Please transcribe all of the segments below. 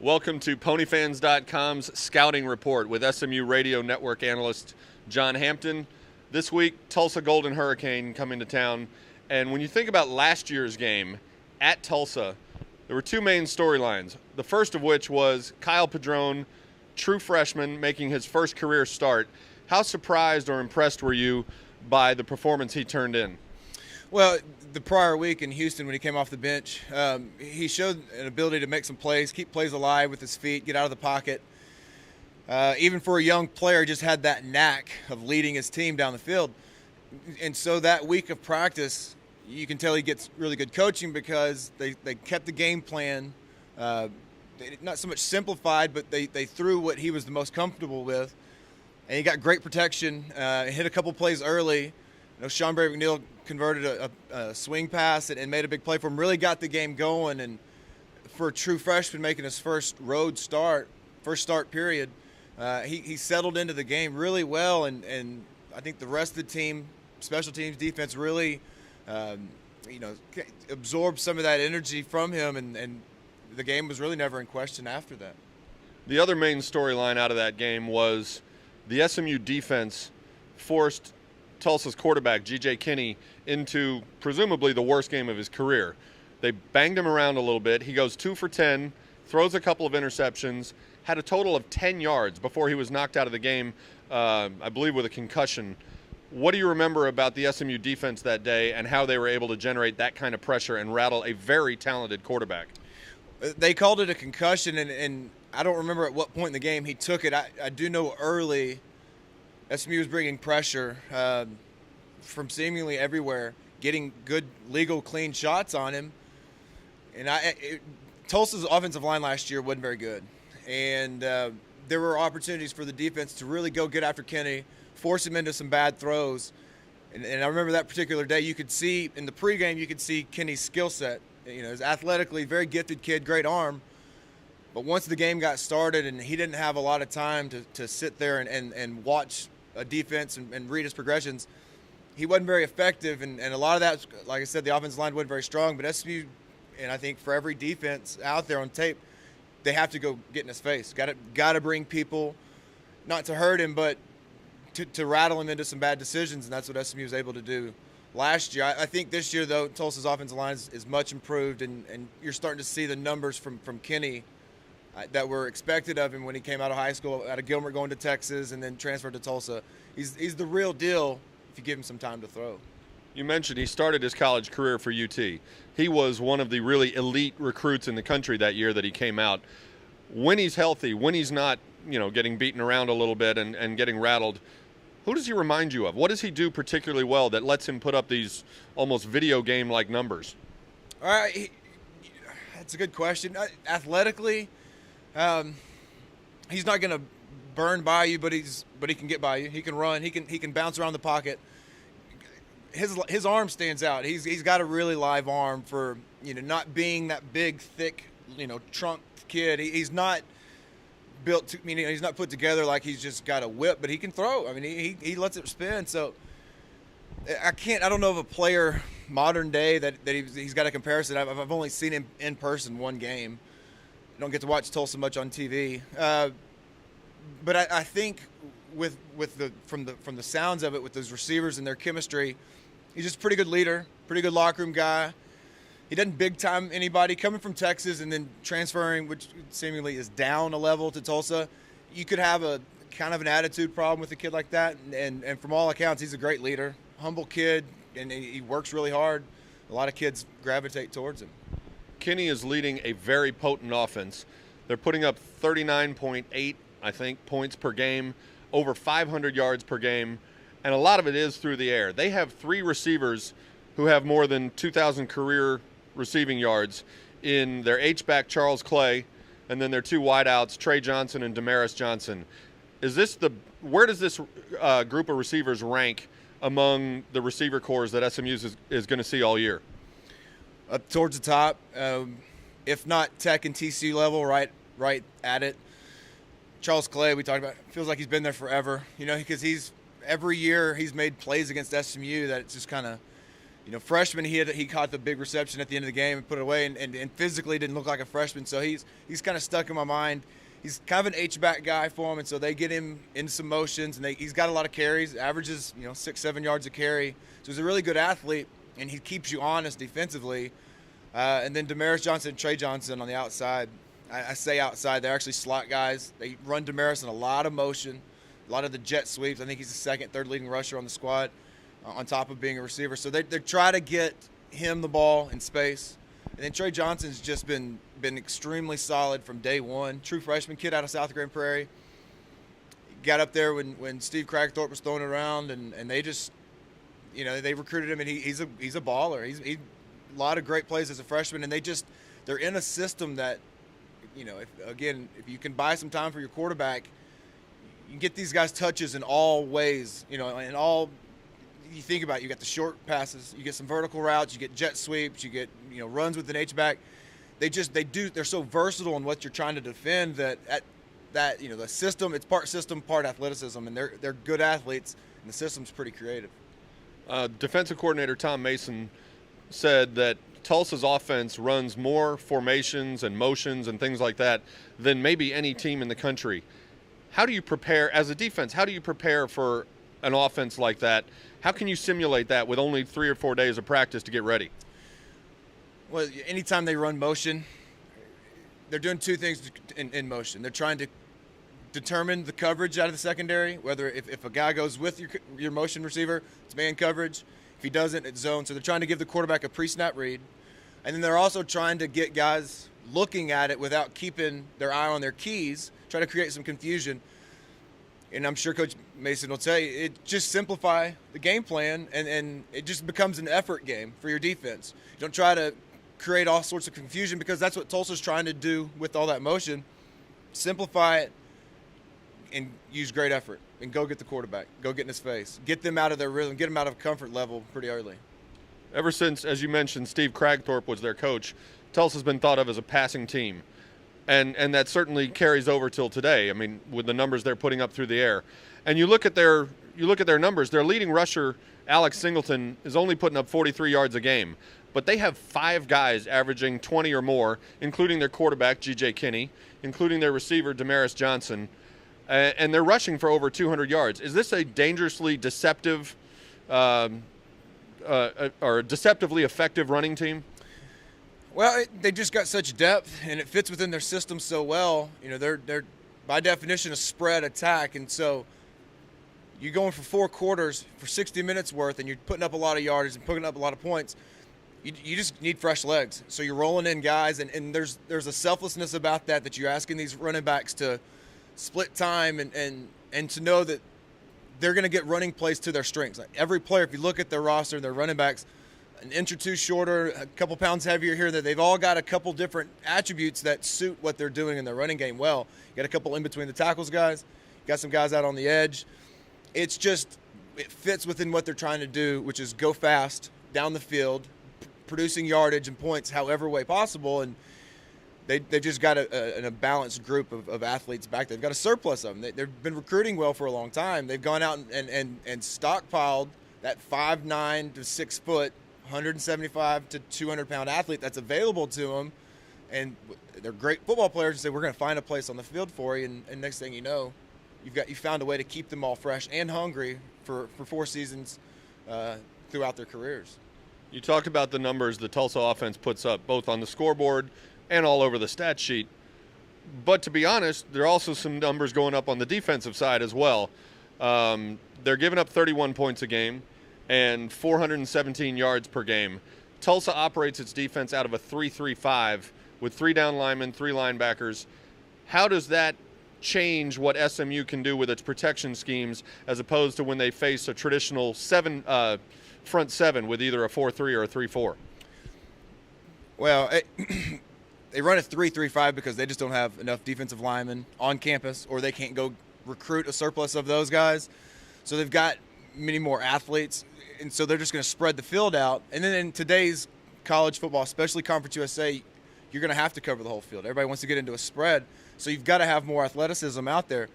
Welcome to PonyFans.com's Scouting Report with SMU Radio Network analyst John Hampton. This week, Tulsa Golden Hurricane coming to town. And when you think about last year's game at Tulsa, there were two main storylines. The first of which was Kyle Padron, true freshman, making his first career start. How surprised or impressed were you by the performance he turned in? Well, the prior week in Houston when he came off the bench, he showed an ability to make some plays, keep plays alive with his feet, get out of the pocket. Even for a young player, just had that knack of leading his team down the field. And so that week of practice, you can tell he gets really good coaching because they kept the game plan, not so much simplified, but they threw what he was the most comfortable with. And he got great protection, hit a couple plays early. Sean Berry McNeil converted a swing pass and made a big play for him, really got the game going. And for a true freshman making his first start period, he settled into the game really well. And I think the rest of the team, special teams, defense, really absorbed some of that energy from him. And the game was really never in question after that. The other main storyline out of that game was the SMU defense forced Tulsa's quarterback, G.J. Kinney, into presumably the worst game of his career. They banged him around a little bit. He goes 2 for 10, throws a couple of interceptions, had a total of 10 yards before he was knocked out of the game, I believe with a concussion. What do you remember about the SMU defense that day and how they were able to generate that kind of pressure and rattle a very talented quarterback? They called it a concussion, and I don't remember at what point in the game he took it. I do know early SMU was bringing pressure from seemingly everywhere, getting good, legal, clean shots on him. And Tulsa's offensive line last year wasn't very good. And there were opportunities for the defense to really go get after Kenny, force him into some bad throws. And I remember that particular day, you could see in the pregame, you could see Kenny's skill set. He's athletically very gifted kid, great arm. But once the game got started and he didn't have a lot of time to sit there and watch a defense and read his progressions, he wasn't very effective. And a lot of that, like I said, the offensive line wasn't very strong. But SMU, and I think for every defense out there on tape, they have to go get in his face. Got to bring people, not to hurt him, but to rattle him into some bad decisions. And that's what SMU was able to do last year. I think this year, though, Tulsa's offensive line is much improved. And you're starting to see the numbers from Kenny that were expected of him when he came out of high school, out of Gilmer going to Texas and then transferred to Tulsa. He's the real deal if you give him some time to throw. You mentioned he started his college career for UT. He was one of the really elite recruits in the country that year that he came out. When he's healthy, when he's not, getting beaten around a little bit and getting rattled, who does he remind you of? What does he do particularly well that lets him put up these almost video game-like numbers? All right, that's a good question. Athletically, he's not going to burn by you, but he can get by you. He can run. He can bounce around the pocket. His arm stands out. He's got a really live arm for not being that big, thick, trunk kid. He's not built to, he's not put together like he's just got a whip, but he can throw. I mean, he lets it spin. So I don't know of a player modern day that he's got a comparison. I've only seen him in person one game. I don't get to watch Tulsa much on TV. But I think from the sounds of it, with those receivers and their chemistry, he's just a pretty good leader, pretty good locker room guy. He doesn't big time anybody. Coming from Texas and then transferring, which seemingly is down a level to Tulsa, you could have a kind of an attitude problem with a kid like that. And from all accounts, he's a great leader, humble kid, and he works really hard. A lot of kids gravitate towards him. Kinney is leading a very potent offense. They're putting up 39.8, I think, points per game, over 500 yards per game, and a lot of it is through the air. They have 3 receivers who have more than 2,000 career receiving yards in their H-back Charles Clay, and then their 2 wideouts, Trey Johnson and Damaris Johnson. Where does this group of receivers rank among the receiver cores that SMU is going to see all year? Up towards the top, if not Tech and TCU level, right at it. Charles Clay, we talked about, feels like he's been there forever, because every year he's made plays against SMU that it's just kind of Freshman, he caught the big reception at the end of the game and put it away, and physically didn't look like a freshman. So he's kind of stuck in my mind. He's kind of an H-back guy for him, and so they get him into some motions, and he's got a lot of carries, averages 6-7 yards a carry. So he's a really good athlete, and he keeps you honest defensively. And then Damaris Johnson and Trey Johnson on the outside. I say outside, they're actually slot guys. They run Damaris in a lot of motion, a lot of the jet sweeps. I think he's the second, third leading rusher on the squad, on top of being a receiver. So they try to get him the ball in space. And then Trey Johnson's just been extremely solid from day one. True freshman kid out of South Grand Prairie. Got up there when Steve Cragthorpe was throwing it around, and they just, they recruited him, and he's a baller. He's a lot of great plays as a freshman, and they're in a system that, if you can buy some time for your quarterback, you can get these guys touches in all ways, in all. You think about it, you got the short passes, you get some vertical routes, you get jet sweeps, you get runs with an H-back. They're so versatile in what you're trying to defend that the system, it's part system, part athleticism, and they're good athletes, and the system's pretty creative. Defensive coordinator Tom Mason said that Tulsa's offense runs more formations and motions and things like that than maybe any team in the country. How do you prepare as a defense? How do you prepare for an offense like that? How can you simulate that with only 3 or 4 days of practice to get ready? Well, anytime they run motion, they're doing two things in motion. They're trying to determine the coverage out of the secondary, whether if a guy goes with your motion receiver, it's man coverage. If he doesn't, it's zone. So they're trying to give the quarterback a pre-snap read. And then they're also trying to get guys looking at it without keeping their eye on their keys, trying to create some confusion. And I'm sure Coach Mason will tell you, it just simplify the game plan, and it just becomes an effort game for your defense. You don't try to create all sorts of confusion, because that's what Tulsa's trying to do with all that motion. Simplify it and use great effort and go get the quarterback. Go get in his face. Get them out of their rhythm. Get them out of comfort level pretty early. Ever since, as you mentioned, Steve Cragthorpe was their coach, Tulsa's been thought of as a passing team. And that certainly carries over till today. I mean, with the numbers they're putting up through the air. And you look at their numbers, their leading rusher, Alex Singleton, is only putting up 43 yards a game. But they have 5 guys averaging 20 or more, including their quarterback, G.J. Kinney, including their receiver, Damaris Johnson. And they're rushing for over 200 yards. Is this a dangerously deceptive or deceptively effective running team? Well, they just got such depth, and it fits within their system so well. They're by definition a spread attack, and so you're going for 4 quarters for 60 minutes worth, and you're putting up a lot of yardage and putting up a lot of points. You just need fresh legs. So you're rolling in guys, and there's a selflessness about that you're asking these running backs to split time and to know that they're going to get running plays to their strengths. Like every player, if you look at their roster, their running backs, an inch or two shorter, a couple pounds heavier here, that they've all got a couple different attributes that suit what they're doing in their running game well. You got a couple in between the tackles guys, you got some guys out on the edge. It fits within what they're trying to do, which is go fast down the field, producing yardage and points however way possible. And they've just got a balanced group of athletes back there. They've got a surplus of them. They've been recruiting well for a long time. They've gone out and stockpiled that 5'9" to 6 foot, 175 to 200 pound athlete that's available to them, and they're great football players. And say, we're going to find a place on the field for you, and next thing you know, you found a way to keep them all fresh and hungry for 4 seasons throughout their careers. You talked about the numbers the Tulsa offense puts up, both on the scoreboard and all over the stat sheet. But to be honest, there are also some numbers going up on the defensive side as well. They're giving up 31 points a game and 417 yards per game. Tulsa operates its defense out of a 3-3-5 with 3 down linemen, 3 linebackers. How does that change what SMU can do with its protection schemes as opposed to when they face a traditional front 7 with either a 4-3 or a 3-4? Well, they run a 3-3-5 because they just don't have enough defensive linemen on campus, or they can't go recruit a surplus of those guys. So they've got many more athletes, and so they're just going to spread the field out. And then in today's college football, especially Conference USA, you're going to have to cover the whole field. Everybody wants to get into a spread, so you've got to have more athleticism out there.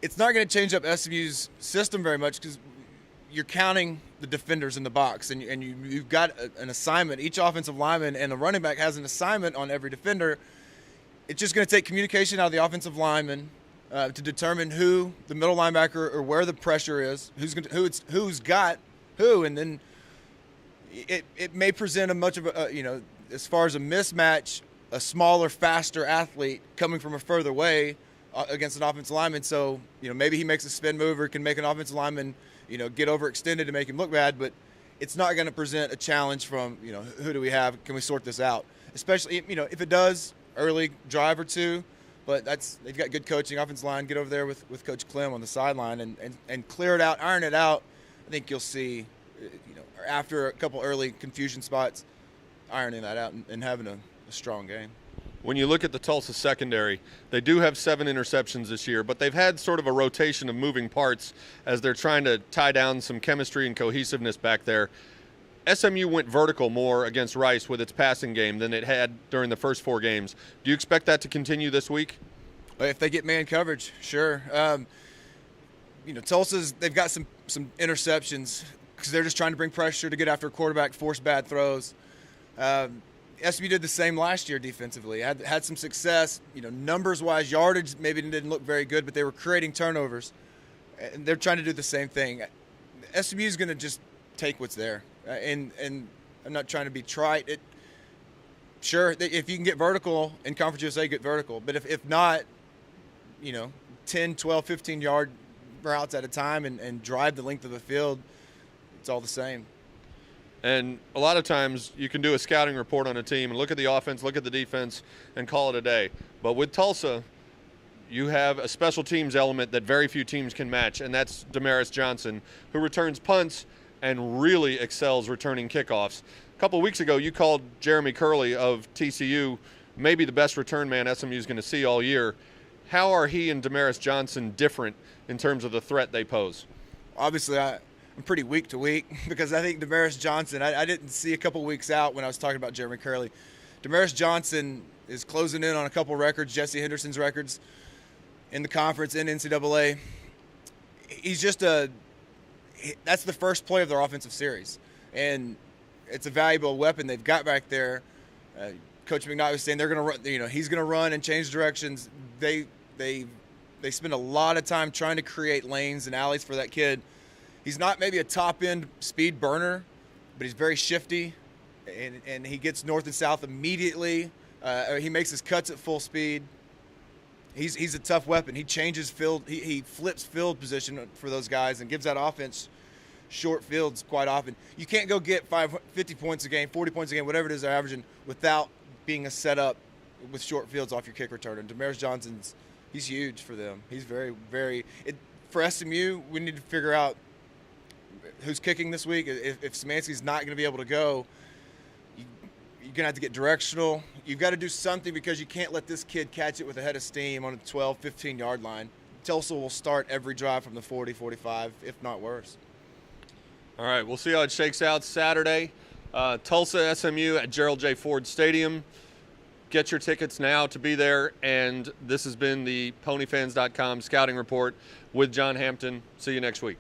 It's not going to change up SMU's system very much because you're counting the defenders in the box, and you've got an assignment. Each offensive lineman and the running back has an assignment on every defender. It's just going to take communication out of the offensive lineman to determine who the middle linebacker or where the pressure is, who's got who, and then it may present a much of a as far as a mismatch, a smaller, faster athlete coming from a further way against an offensive lineman. So maybe he makes a spin move or can make an offensive lineman get overextended to make him look bad, but it's not going to present a challenge from who do we have? Can we sort this out? Especially if it does early drive or two. But they've got good coaching, offensive line. Get over there with Coach Clem on the sideline and clear it out, iron it out. I think you'll see, after a couple early confusion spots, ironing that out and having a strong game. When you look at the Tulsa secondary, they do have 7 interceptions this year, but they've had sort of a rotation of moving parts as they're trying to tie down some chemistry and cohesiveness back there. SMU went vertical more against Rice with its passing game than it had during the first 4 games. Do you expect that to continue this week? If they get man coverage, sure. They've got some interceptions because they're just trying to bring pressure to get after a quarterback, force bad throws. SMU did the same last year defensively. Had some success, numbers-wise, yardage maybe didn't look very good, but they were creating turnovers. And they're trying to do the same thing. SMU is going to just take what's there. And I'm not trying to be trite. Sure, if you can get vertical in Conference USA, get vertical. But if not, 10, 12, 15-yard routes at a time and drive the length of the field, it's all the same. And a lot of times you can do a scouting report on a team and look at the offense, look at the defense, and call it a day. But with Tulsa, you have a special teams element that very few teams can match, and that's Damaris Johnson, who returns punts and really excels returning kickoffs. A couple of weeks ago, you called Jeremy Curley of TCU maybe the best return man SMU is going to see all year. How are he and Damaris Johnson different in terms of the threat they pose? Obviously, I'm pretty week to week because I think Damaris Johnson, I didn't see a couple weeks out when I was talking about Jeremy Curley. Damaris Johnson is closing in on a couple records, Jesse Henderson's records in the conference in NCAA. He's just that's the first play of their offensive series, and it's a valuable weapon they've got back there. Coach McKnight was saying they're going to run. He's going to run and change directions. They spend a lot of time trying to create lanes and alleys for that kid. He's not maybe a top-end speed burner, but he's very shifty, and he gets north and south immediately. He makes his cuts at full speed. He's a tough weapon. He changes field. He flips field position for those guys and gives that offense short fields quite often. You can't go get 50 points a game, 40 points a game, whatever it is they're averaging, without being a setup with short fields off your kick returner. And Damaris Johnson's, he's huge for them. He's very, very – for SMU, we need to figure out who's kicking this week. If Szymanski's not going to be able to go, you're going to have to get directional. You've got to do something because you can't let this kid catch it with a head of steam on a 12, 15-yard line. Tulsa will start every drive from the 40, 45, if not worse. All right, we'll see how it shakes out Saturday. Tulsa SMU at Gerald J. Ford Stadium. Get your tickets now to be there. And this has been the PonyFans.com scouting report with John Hampton. See you next week.